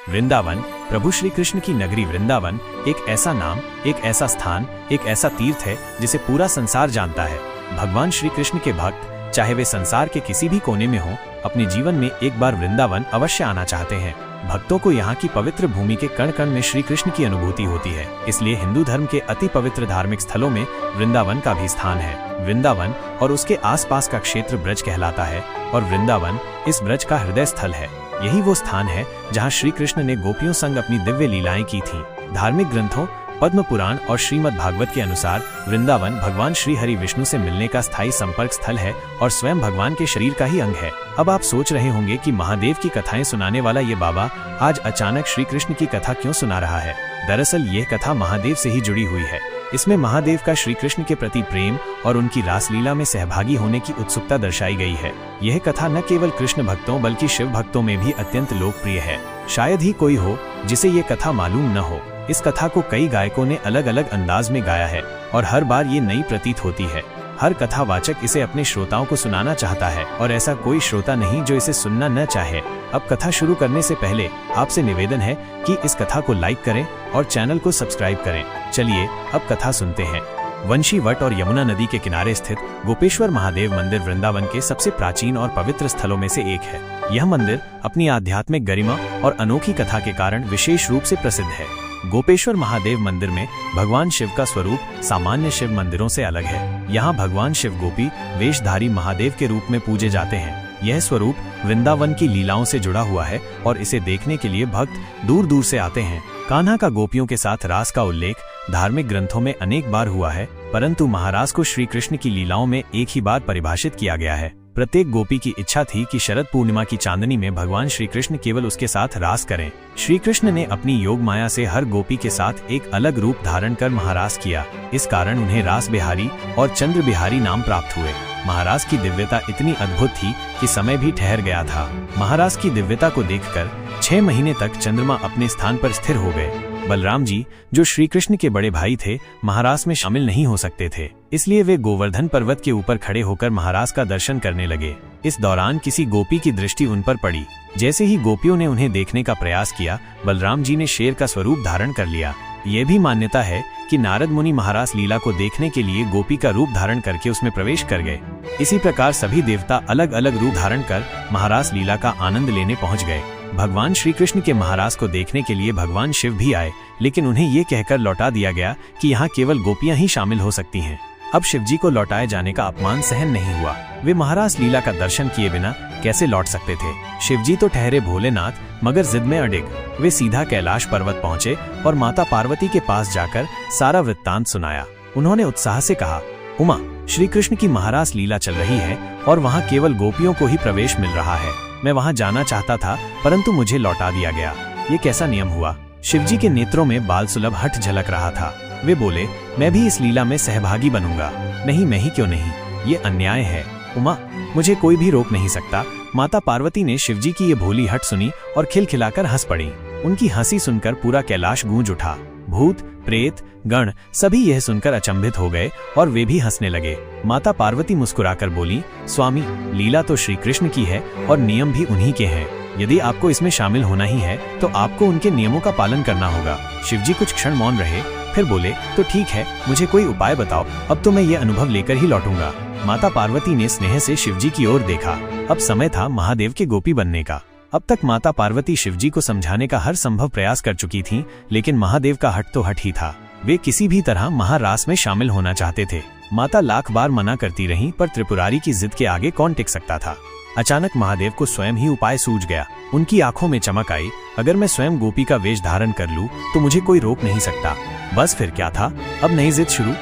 वृंदावन, प्रभु श्री कृष्ण की नगरी वृंदावन एक ऐसा नाम, एक ऐसा स्थान, एक ऐसा तीर्थ है जिसे पूरा संसार जानता है। भगवान श्री कृष्ण के भक्त चाहे वे संसार के किसी भी कोने में हों, अपने जीवन में एक बार वृंदावन अवश्य आना चाहते हैं। भक्तों को यहाँ की पवित्र भूमि के कण कण में श्री कृष्ण की अनुभूति होती है। इसलिए हिंदू धर्म के अति पवित्र धार्मिक स्थलों में वृंदावन का भी स्थान है। वृंदावन और उसके आसपास का क्षेत्र ब्रज कहलाता है और वृंदावन इस ब्रज का हृदय स्थल है। यही वो स्थान है जहाँ श्री कृष्ण ने गोपियों संग अपनी दिव्य लीलाएं की थीं। धार्मिक ग्रंथों, पद्म पुराण और श्रीमद् भागवत के अनुसार वृंदावन भगवान श्री हरि विष्णु से मिलने का स्थायी संपर्क स्थल है और स्वयं भगवान के शरीर का ही अंग है। अब आप सोच रहे होंगे कि महादेव की कथाएं सुनाने वाला ये बाबा आज अचानक श्री कृष्ण की कथा क्यों सुना रहा है। दरअसल यह कथा महादेव से ही जुड़ी हुई है। इसमें महादेव का श्री कृष्ण के प्रति प्रेम और उनकी रासलीला में सहभागी होने की उत्सुकता दर्शाई गई है। यह कथा न केवल कृष्ण भक्तों बल्कि शिव भक्तों में भी अत्यंत लोकप्रिय है। शायद ही कोई हो जिसे ये कथा मालूम न हो। इस कथा को कई गायकों ने अलग अलग अंदाज में गाया है और हर बार ये नई प्रतीत होती है। हर कथावाचक इसे अपने श्रोताओं को सुनाना चाहता है और ऐसा कोई श्रोता नहीं जो इसे सुनना न चाहे। अब कथा शुरू करने से पहले आपसे निवेदन है कि इस कथा को लाइक करें और चैनल को सब्सक्राइब करें। चलिए अब कथा सुनते हैं। वंशी वट और यमुना नदी के किनारे स्थित गोपेश्वर महादेव मंदिर वृंदावन के सबसे प्राचीन और पवित्र स्थलों में से एक है। यह मंदिर अपनी आध्यात्मिक गरिमा और अनोखी कथा के कारण विशेष रूप से प्रसिद्ध है। गोपेश्वर महादेव मंदिर में भगवान शिव का स्वरूप सामान्य शिव मंदिरों से अलग है। यहाँ भगवान शिव गोपी वेशधारी महादेव के रूप में पूजे जाते हैं। यह स्वरूप वृंदावन की लीलाओं से जुड़ा हुआ है और इसे देखने के लिए भक्त दूर दूर से आते हैं। कान्हा का गोपियों के साथ रास का उल्लेख धार्मिक ग्रंथों में अनेक बार हुआ है, परंतु महारास को श्री कृष्ण की लीलाओं में एक ही बार परिभाषित किया गया है। प्रत्येक गोपी की इच्छा थी कि शरद पूर्णिमा की चांदनी में भगवान श्री कृष्ण केवल उसके साथ रास करें। श्री कृष्ण ने अपनी योग माया से हर गोपी के साथ एक अलग रूप धारण कर महारास किया। इस कारण उन्हें रास बिहारी और चंद्र बिहारी नाम प्राप्त हुए। महारास की दिव्यता इतनी अद्भुत थी कि समय भी ठहर गया था। महारास की दिव्यता को देखकर 6 महीने तक चंद्रमा अपने स्थान पर स्थिर हो गए। बलराम जी, जो श्री कृष्ण के बड़े भाई थे, महारास में शामिल नहीं हो सकते थे। इसलिए वे गोवर्धन पर्वत के ऊपर खड़े होकर महारास का दर्शन करने लगे। इस दौरान किसी गोपी की दृष्टि उन पर पड़ी। जैसे ही गोपियों ने उन्हें देखने का प्रयास किया, बलराम जी ने शेर का स्वरूप धारण कर लिया। ये भी मान्यता है कि नारद मुनि महारास लीला को देखने के लिए गोपी का रूप धारण करके उसमें प्रवेश कर गए। इसी प्रकार सभी देवता अलग अलग रूप धारण कर महारास लीला का आनंद लेने पहुंच गए। भगवान श्री कृष्ण के महारास को देखने के लिए भगवान शिव भी आए, लेकिन उन्हें ये कहकर लौटा दिया गया कि यहाँ केवल गोपियां ही शामिल हो सकती हैं। अब शिवजी को लौटाए जाने का अपमान सहन नहीं हुआ। वे महारास लीला का दर्शन किए बिना कैसे लौट सकते थे। शिवजी तो ठहरे भोलेनाथ, मगर जिद में अडिग वे सीधा कैलाश पर्वत पहुंचे और माता पार्वती के पास जाकर सारा वृत्तांत सुनाया। उन्होंने उत्साह से कहा, उमा, श्री कृष्ण की महारास लीला चल रही है और वहाँ केवल गोपियों को ही प्रवेश मिल रहा है। मैं वहाँ जाना चाहता था, परंतु मुझे लौटा दिया गया। ये कैसा नियम हुआ? शिवजी के नेत्रों में बाल सुलभ हठ झलक रहा था। वे बोले, मैं भी इस लीला में सहभागी बनूंगा। नहीं, मैं ही क्यों नहीं, ये अन्याय है। उमा, मुझे कोई भी रोक नहीं सकता। माता पार्वती ने शिवजी की ये भोली हट सुनी और खिलखिलाकर हंस पड़ी। उनकी हंसी सुनकर पूरा कैलाश गूंज उठा। भूत, प्रेत, गण सभी यह सुनकर अचंभित हो गए और वे भी हंसने लगे। माता पार्वती मुस्कुराकर बोली, स्वामी, लीला तो श्री कृष्ण की है और नियम भी उन्हीं के हैं। यदि आपको इसमें शामिल होना ही है तो आपको उनके नियमों का पालन करना होगा। शिवजी कुछ क्षण मौन रहे, फिर बोले, तो ठीक है, मुझे कोई उपाय बताओ, अब तो मैं ये अनुभव लेकर ही लौटूंगा। माता पार्वती ने स्नेह से शिवजी की ओर देखा। अब समय था महादेव के गोपी बनने का। अब तक माता पार्वती शिवजी को समझाने का हर संभव प्रयास कर चुकी थीं, लेकिन महादेव का हट तो हट ही था। वे किसी भी तरह महारास में शामिल होना चाहते थे। माता लाख बार मना करती रहीं, पर त्रिपुरारी की जिद के आगे कौन टिक सकता था। अचानक महादेव को स्वयं ही उपाय सूझ गया। उनकी आंखों में चमक आई। अगर मैं स्वयं गोपी का वेश धारण कर लूं तो मुझे कोई रोक नहीं सकता। बस फिर क्या था, अब नई जिद शुरू।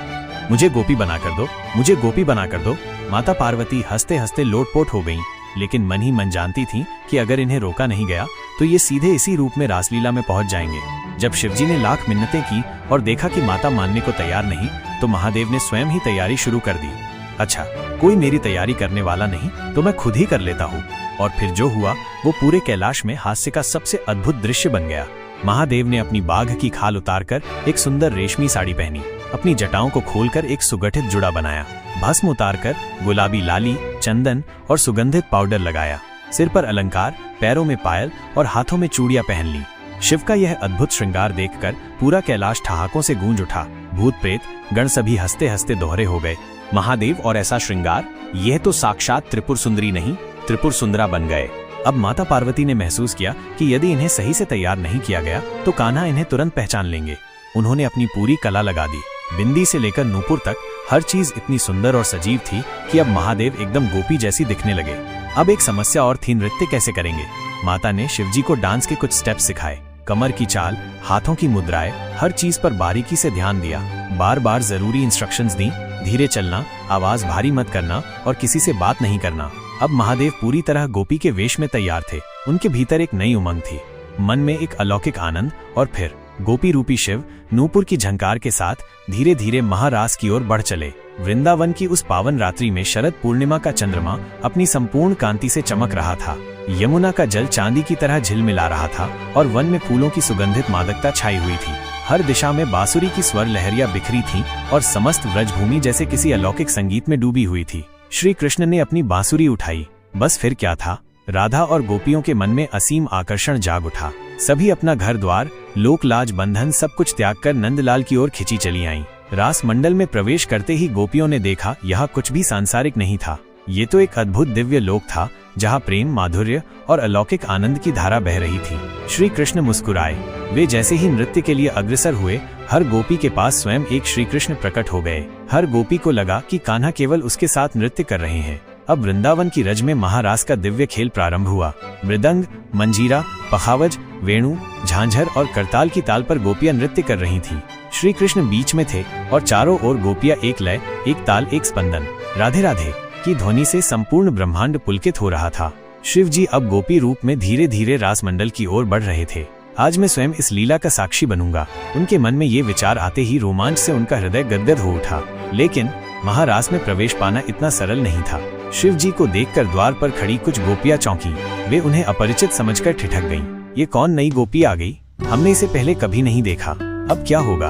मुझे गोपी बना कर दो, मुझे गोपी बना कर दो। माता पार्वती हंसते हंसते लोटपोट हो गईं, लेकिन मन ही मन जानती थीं कि अगर इन्हें रोका नहीं गया तो ये सीधे इसी रूप में रासलीला में पहुंच जाएंगे। जब शिवजी ने लाख मिन्नतें की और देखा कि माता मानने को तैयार नहीं, तो महादेव ने स्वयं ही तैयारी शुरू कर दी। अच्छा, कोई मेरी तैयारी करने वाला नहीं तो मैं खुद ही कर लेता हूँ। और फिर जो हुआ वो पूरे कैलाश में हास्य का सबसे अद्भुत दृश्य बन गया। महादेव ने अपनी बाघ की खाल उतारकर एक सुंदर रेशमी साड़ी पहनी, अपनी जटाओं को खोलकर एक सुगठित जुड़ा बनाया, भस्म उतारकर गुलाबी लाली, चंदन और सुगंधित पाउडर लगाया, सिर पर अलंकार, पैरों में पायल और हाथों में चूड़ियां पहन ली। शिव का यह अद्भुत श्रृंगार देखकर पूरा कैलाश ठहाकों से गूंज उठा। भूत प्रेत गण सभी हंसते हंसते दोहरे हो गए। महादेव और ऐसा श्रृंगार, यह तो साक्षात त्रिपुर सुंदरी नहीं, त्रिपुर सुंदरा बन गए। अब माता पार्वती ने महसूस किया कि यदि इन्हें सही से तैयार नहीं किया गया तो कान्हा इन्हें तुरंत पहचान लेंगे। उन्होंने अपनी पूरी कला लगा दी। बिंदी से लेकर नूपुर तक हर चीज इतनी सुंदर और सजीव थी कि अब महादेव एकदम गोपी जैसी दिखने लगे। अब एक समस्या और थी, नृत्य कैसे करेंगे। माता ने शिवजी को डांस के कुछ स्टेप्स सिखाए। कमर की चाल, हाथों की मुद्राएं, हर चीज पर बारीकी से ध्यान दिया। बार बार जरूरी इंस्ट्रक्शंस दी, धीरे चलना, आवाज भारी मत करना और किसी से बात नहीं करना। अब महादेव पूरी तरह गोपी के वेश में तैयार थे। उनके भीतर एक नई उमंग थी, मन में एक अलौकिक आनंद। और फिर गोपी रूपी शिव नूपुर की झंकार के साथ धीरे धीरे महारास की ओर बढ़ चले। वृंदावन की उस पावन रात्रि में शरद पूर्णिमा का चंद्रमा अपनी संपूर्ण कांति से चमक रहा था। यमुना का जल चांदी की तरह झिलमिला रहा था और वन में फूलों की सुगंधित मादकता छाई हुई थी। हर दिशा में बांसुरी की स्वर लहरियां बिखरी थीं और समस्त व्रजभूमि जैसे किसी अलौकिक संगीत में डूबी हुई थी। श्री कृष्ण ने अपनी बांसुरी उठाई। बस फिर क्या था, राधा और गोपियों के मन में असीम आकर्षण जाग उठा। सभी अपना घर द्वार, लोक लाज बंधन सब कुछ त्याग कर नंदलाल की ओर खिंची चली आईं। रास मंडल में प्रवेश करते ही गोपियों ने देखा, यह कुछ भी सांसारिक नहीं था। ये तो एक अद्भुत दिव्य लोक था जहाँ प्रेम, माधुर्य और अलौकिक आनंद की धारा बह रही थी। श्री कृष्ण मुस्कुराए। वे जैसे ही नृत्य के लिए अग्रसर हुए, हर गोपी के पास स्वयं एक श्री कृष्ण प्रकट हो गए। हर गोपी को लगा कि कान्हा केवल उसके साथ नृत्य कर रहे हैं। अब वृंदावन की रज में महारास का दिव्य खेल प्रारंभ हुआ। मृदंग, मंजीरा, पखावज, वेणु, झांझर और करताल की ताल पर गोपियां नृत्य कर रही थीं। श्री कृष्ण बीच में थे और चारों ओर गोपियां एक लय, एक ताल, एक स्पंदन, राधे राधे की ध्वनि से संपूर्ण ब्रह्मांड पुलकित हो रहा था। शिव जी अब गोपी रूप में धीरे धीरे रास मंडल की ओर बढ़ रहे थे। आज मैं स्वयं इस लीला का साक्षी बनूंगा। उनके मन में ये विचार आते ही रोमांच से उनका हृदय गदगद हो उठा। लेकिन महारास में प्रवेश पाना इतना सरल नहीं था। शिव जी को देखकर द्वार पर खड़ी कुछ गोपियां चौंकी। वे उन्हें अपरिचित समझकर ठिठक गईं। ये कौन नई गोपी आ गई? हमने इसे पहले कभी नहीं देखा। अब क्या होगा?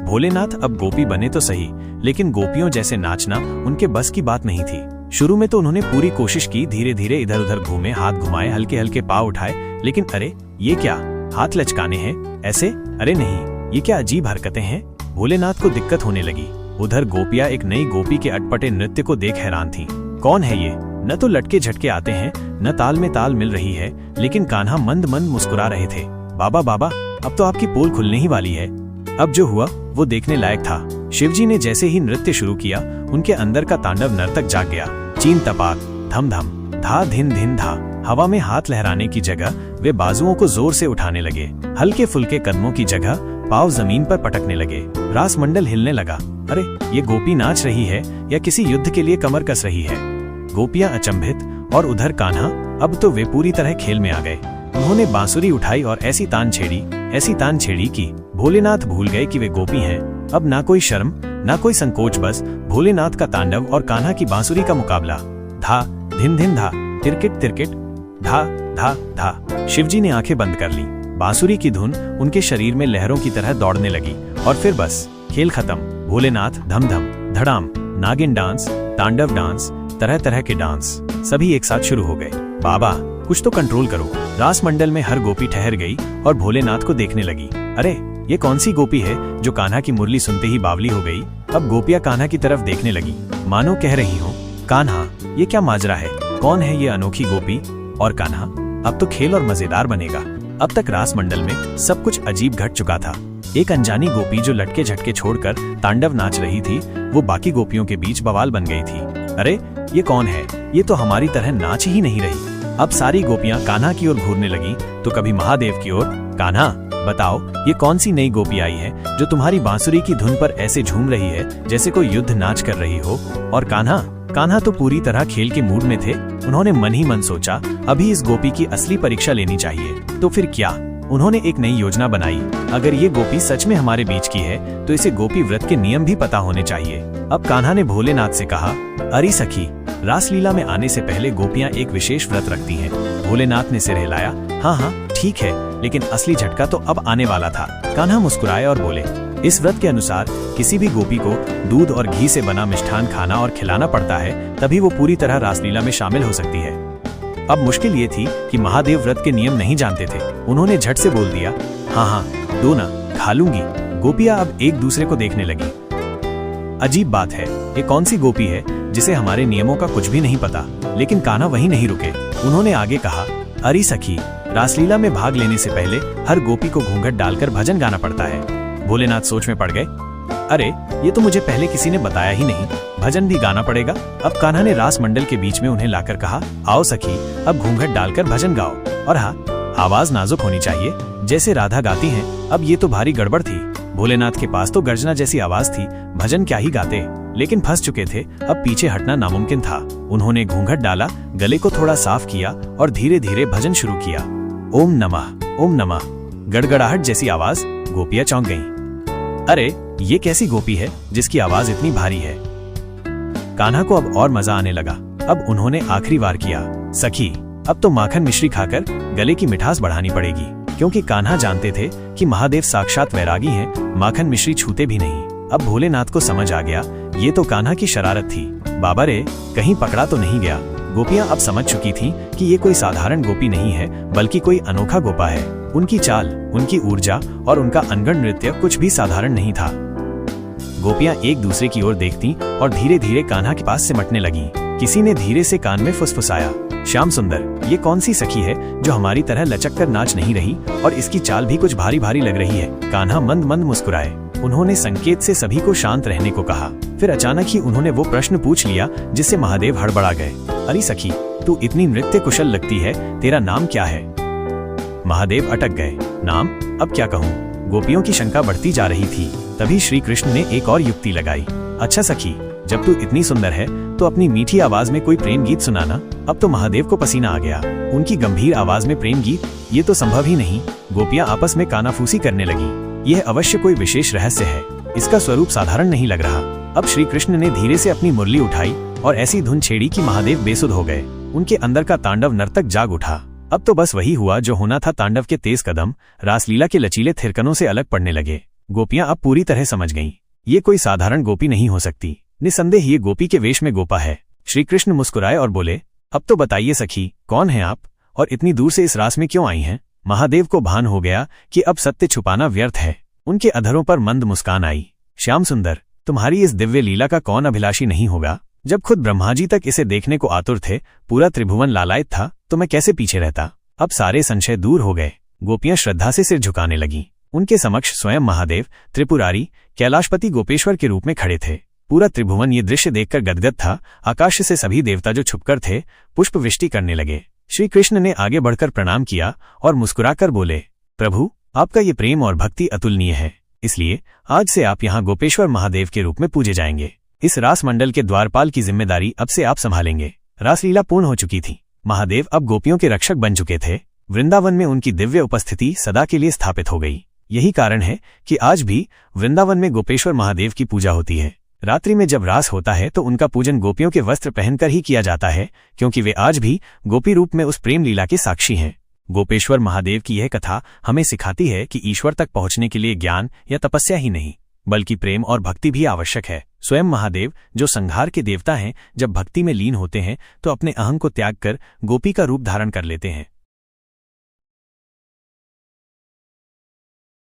भोलेनाथ अब गोपी बने तो सही, लेकिन गोपियों जैसे नाचना उनके बस की बात नहीं थी। शुरू में तो उन्होंने पूरी कोशिश की, धीरे धीरे इधर उधर घूमे, हाथ घुमाए, हल्के हल्के पाँव उठाए, लेकिन अरे ये क्या, हाथ लचकाने हैं ऐसे? अरे नहीं, ये क्या अजीब हरकतें हैं? भोलेनाथ को दिक्कत होने लगी। उधर गोपियां एक नई गोपी के अटपटे नृत्य को देख हैरान थीं। कौन है ये? न तो लटके झटके आते हैं, न ताल में ताल मिल रही है, लेकिन कान्हा मंद मंद मुस्कुरा रहे थे। बाबा बाबा, अब तो आपकी पोल खुलने ही वाली है। अब जो हुआ वो देखने लायक था। शिवजी ने जैसे ही नृत्य शुरू किया, उनके अंदर का तांडव नर्तक जाग गया। चीन तपाक, धम धम, धा धिन धिन धा। हवा में हाथ लहराने की जगह वे बाजुओं को जोर से उठाने लगे। हल्के फुल्के कदमों की जगह पाँव जमीन पर पटकने लगे। रास मंडल हिलने लगा। अरे ये गोपी नाच रही है या किसी युद्ध के लिए कमर कस रही है? गोपियां अचंभित, और उधर कान्हा, अब तो वे पूरी तरह खेल में आ गए। उन्होंने बांसुरी उठाई और ऐसी तान छेड़ी कि भोलेनाथ भूल गए कि वे गोपी हैं। अब ना कोई शर्म, ना कोई संकोच, बस भोलेनाथ का तांडव और कान्हा की बांसुरी का मुकाबला। धा धिन धिन धा, तिरकिट तिरकिट, धा धा धा। शिवजी ने आंखें बंद कर ली। बांसुरी की धुन उनके शरीर में लहरों की तरह दौड़ने लगी और फिर बस खेल खत्म। भोलेनाथ धम धम, धड़ाम, नागिन डांस, तांडव डांस, तरह तरह के डांस सभी एक साथ शुरू हो गए। बाबा कुछ तो कंट्रोल करो। रास मंडल में हर गोपी ठहर गई और भोलेनाथ को देखने लगी। अरे ये कौन सी गोपी है जो कान्हा की मुरली सुनते ही बावली हो गई? अब गोपियां कान्हा की तरफ देखने लगी, मानो कह रही हो, कान्हा ये क्या माजरा है? कौन है ये अनोखी गोपी? और कान्हा, अब तो खेल और मजेदार बनेगा। अब तक रास मंडल में सब कुछ अजीब घट चुका था। एक अनजानी गोपी जो लटके झटके छोड़कर तांडव नाच रही थी, वो बाकी गोपियों के बीच बवाल बन गई थी। अरे ये कौन है? ये तो हमारी तरह नाच ही नहीं रही। अब सारी गोपियां कान्हा की ओर घूरने लगी, तो कभी महादेव की ओर। कान्हा बताओ, ये कौन सी नई गोपी आई है जो तुम्हारी बांसुरी की धुन पर ऐसे झूम रही है जैसे कोई युद्ध नाच कर रही हो? और कान्हा तो पूरी तरह खेल के मूड में थे। उन्होंने मन ही मन सोचा, अभी इस गोपी की असली परीक्षा लेनी चाहिए। तो फिर क्या? उन्होंने एक नई योजना बनाई। अगर ये गोपी सच में हमारे बीच की है तो इसे गोपी व्रत के नियम भी पता होने चाहिए। अब कान्हा ने भोलेनाथ से कहा, अरे सखी, रासलीला में आने से पहले गोपियां एक विशेष व्रत रखती हैं। भोलेनाथ ने सिर हिलाया। हाँ ठीक है, लेकिन असली झटका तो अब आने वाला था। कान्हा मुस्कुराए और बोले, इस व्रत के अनुसार किसी भी गोपी को दूध और घी से बना मिष्ठान खाना और खिलाना पड़ता है, तभी वो पूरी तरह रासलीला में शामिल हो सकती है। अब मुश्किल ये थी कि महादेव व्रत के नियम नहीं जानते थे। उन्होंने झट से बोल दिया, हाँ हाँ दो ना, खा लूंगी। गोपियां अब एक दूसरे को देखने लगी। अजीब बात है, ये कौन सी गोपी है जिसे हमारे नियमों का कुछ भी नहीं पता। लेकिन कान्हा वहीं नहीं रुके। उन्होंने आगे कहा, अरे सखी, रासलीला में भाग लेने से पहले हर गोपी को घूंघट डालकर भजन गाना पड़ता है। भोलेनाथ सोच में पड़ गए। अरे ये तो मुझे पहले किसी ने बताया ही नहीं, भजन भी गाना पड़ेगा। अब कान्हा ने रास मंडल के बीच में उन्हें लाकर कहा, आओ सखी, अब घूंघट डालकर भजन गाओ। और हाँ, आवाज नाजुक होनी चाहिए, जैसे राधा गाती हैं। अब ये तो भारी गड़बड़ थी। भोलेनाथ के पास तो गर्जना जैसी आवाज थी, भजन क्या ही गाते। लेकिन फंस चुके थे, अब पीछे हटना नामुमकिन था। उन्होंने घूंघट डाला, गले को थोड़ा साफ किया और धीरे धीरे भजन शुरू किया। ओम नमः, ओम नमः। गड़गड़ाहट जैसी आवाज। गोपियां चौंक गईं। अरे ये कैसी गोपी है जिसकी आवाज इतनी भारी है। कान्हा को अब और मजा आने लगा। अब उन्होंने आखिरी वार किया, सखी, अब तो माखन मिश्री खाकर गले की मिठास बढ़ानी पड़ेगी। क्योंकि कान्हा जानते थे कि महादेव साक्षात वैरागी हैं, माखन मिश्री छूते भी नहीं। अब भोलेनाथ को समझ आ गया, ये तो कान्हा की शरारत थी। बाबा रे, कहीं पकड़ा तो नहीं गया। गोपियां अब समझ चुकी थीं कि ये कोई साधारण गोपी नहीं है, बल्कि कोई अनोखा गोपा है। उनकी चाल, उनकी ऊर्जा और उनका अनगढ़ नृत्य कुछ भी साधारण नहीं था। गोपियां एक दूसरे की ओर देखती और धीरे धीरे कान्हा के पास सिमटने लगीं। किसी ने धीरे से कान में फुसफुसाया, श्याम सुंदर, ये कौन सी सखी है जो हमारी तरह लचक कर नाच नहीं रही और इसकी चाल भी कुछ भारी भारी लग रही है। कान्हा मंद मंद मुस्कुराए। उन्होंने संकेत से सभी को शांत रहने को कहा। फिर अचानक ही उन्होंने वो प्रश्न पूछ लिया जिससे महादेव हड़बड़ा गए। अरे सखी, तू इतनी नृत्य कुशल लगती है, तेरा नाम क्या है? महादेव अटक गए। नाम? अब क्या कहूँ? गोपियों की शंका बढ़ती जा रही थी। तभी श्री कृष्ण ने एक और युक्ति लगाई। अच्छा सखी, जब तू इतनी सुंदर है तो अपनी मीठी आवाज में कोई प्रेम गीत सुनाना। अब तो महादेव को पसीना आ गया। उनकी गंभीर आवाज में प्रेम गीत, ये तो संभव ही नहीं। गोपियां आपस में कानाफूसी करने लगी। यह अवश्य कोई विशेष रहस्य है, इसका स्वरूप साधारण नहीं लग रहा। अब श्री कृष्ण ने धीरे से अपनी मुरली उठाई और ऐसी धुन छेड़ी कि महादेव बेसुध हो गए। उनके अंदर का तांडव नर्तक जाग उठा। अब तो बस वही हुआ जो होना था। तांडव के तेज कदम रासलीला के लचीले थिरकनों से अलग पड़ने लगे। गोपियां अब पूरी तरह समझ गईं, ये कोई साधारण गोपी नहीं हो सकती। निसंदेह ये गोपी के वेश में गोपा है। श्री कृष्ण मुस्कुराए और बोले, अब तो बताइए सखी, कौन है आप और इतनी दूर से इस रास में क्यों आई हैं? महादेव को भान हो गया कि अब सत्य छुपाना व्यर्थ है। उनके अधरों पर मंद मुस्कान आई। श्याम सुंदर, तुम्हारी इस दिव्य लीला का कौन अभिलाषी नहीं होगा? जब खुद ब्रह्मा जी तक इसे देखने को आतुर थे, पूरा त्रिभुवन लालायित था, तो मैं कैसे पीछे रहता? अब सारे संशय दूर हो गए। गोपियां श्रद्धा से सिर झुकाने लगीं। उनके समक्ष स्वयं महादेव त्रिपुरारी कैलाशपति गोपेश्वर के रूप में खड़े थे। पूरा त्रिभुवन ये दृश्य देखकर गदगद था। आकाश से सभी देवता जो छुपकर थे, पुष्प वृष्टि करने लगे। श्री कृष्ण ने आगे बढ़कर प्रणाम किया और मुस्कुराकर बोले, प्रभु, आपका ये प्रेम और भक्ति अतुलनीय है, इसलिए आज से आप यहाँ गोपेश्वर महादेव के रूप में पूजे जाएंगे। इस रास मंडल के द्वारपाल की जिम्मेदारी अब से आप संभालेंगे। रासलीला पूर्ण हो चुकी थी। महादेव अब गोपियों के रक्षक बन चुके थे। वृंदावन में उनकी दिव्य उपस्थिति सदा के लिए स्थापित हो गई। यही कारण है कि आज भी वृंदावन में गोपेश्वर महादेव की पूजा होती है। रात्रि में जब रास होता है तो उनका पूजन गोपियों के वस्त्र पहनकर ही किया जाता है, क्योंकि वे आज भी गोपी रूप में उस प्रेम लीला के साक्षी हैं। गोपेश्वर महादेव की यह कथा हमें सिखाती है कि ईश्वर तक पहुंचने के लिए ज्ञान या तपस्या ही नहीं, बल्कि प्रेम और भक्ति भी आवश्यक है। स्वयं महादेव, जो संहार के देवता हैं, जब भक्ति में लीन होते हैं तो अपने अहं को त्याग कर गोपी का रूप धारण कर लेते हैं।